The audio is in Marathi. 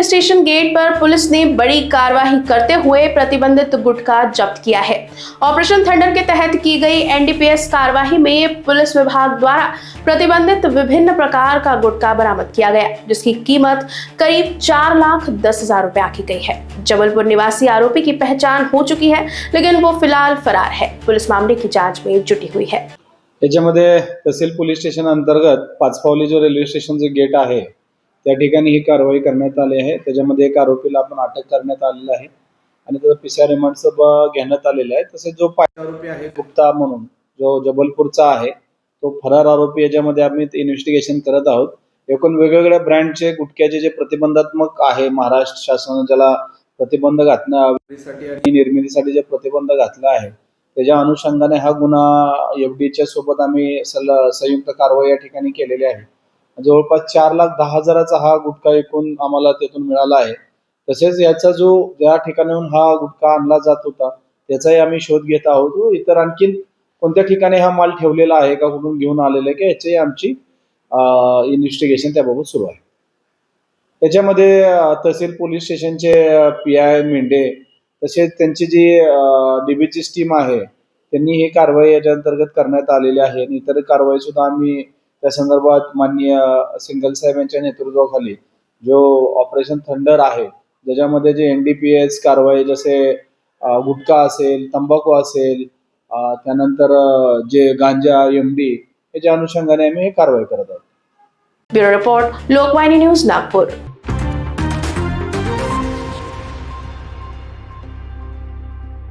स्टेशन गेट पर पुलिस ने बड़ी कार्रवाई करते हुए प्रतिबंधित गुटखा जब्त किया है। ऑपरेशन थंडर के तहत की गई एनडीपीएस कार्रवाई में पुलिस विभाग द्वारा प्रतिबंधित विभिन्न प्रकार का गुटखा बरामद किया गया, जिसकी कीमत करीब 4,10,000 रुपए आकी गई है। जबलपुर निवासी आरोपी की पहचान हो चुकी है, लेकिन वो फिलहाल फरार है। पुलिस मामले की जांच में जुटी हुई है। याच्यामध्ये तहसील पोलीस स्टेशन अंतर्गत पाचपावली जो रेल्वे स्टेशनचे गेट आहे त्या ठिकाणी ही कारवाई करण्यात आली आहे। त्याच्यामध्ये एक आरोपीला आपण अटक करण्यात आलेला आहे आणि त्याचा पीसीआर रिमांड घेण्यात आलेला आहे। तसेच जो आरोपी आहे गुप्ता म्हणून जो जबलपूरचा आहे तो फरार आरोपी, याच्यामध्ये आम्ही इन्व्हेस्टिगेशन करत आहोत। एकूण वेगवेगळ्या ब्रँडचे गुटख्याचे जे प्रतिबंधात्मक आहे, महाराष्ट्र शासनाने ज्याला प्रतिबंध घालण्यासाठी आणि निर्मितीसाठी जे प्रतिबंध घातला आहे त्याच्या अनुषंगाने हा गुन्हा एफडीच्या सोबत आम्ही संयुक्त कारवाई या ठिकाणी केलेली आहे। जवळपास 4,10,000चा हा गुटखा एकूण आम्हाला त्यातून मिळाला आहे। तसेच याचा जो ज्या ठिकाणाहून हा गुटखा आणला जात होता त्याचाही आम्ही शोध घेत आहोत। इतर आणखीन कोणत्या ठिकाणी हा माल ठेवलेला आहे का, कुठून घेऊन आलेला आहे का, याची आमची इन्व्हेस्टिगेशन त्याबाबत सुरू आहे। त्याच्यामध्ये तहसील पोलीस स्टेशनचे पीआय मेंढे तसेच त्यांची जी डीबीची टीम आहे त्यांनी ही कारवाई याच्या अंतर्गत करण्यात आलेली आहे। आणि इतर कारवाई सुद्धा आम्ही त्या संदर्भात माननीय सिंगल साहेब यांच्या नेतृत्वाखाली जो ऑपरेशन थंडर आहे ज्याच्यामध्ये जे एनडीपीएस कारवाई जसे गुटखा असेल, तंबाखू असेल, त्यानंतर जे गांजा एमडी याच्या अनुषंगाने आम्ही ही कारवाई करत आहोत। Bureau report, Lokvahini news, Nagpur.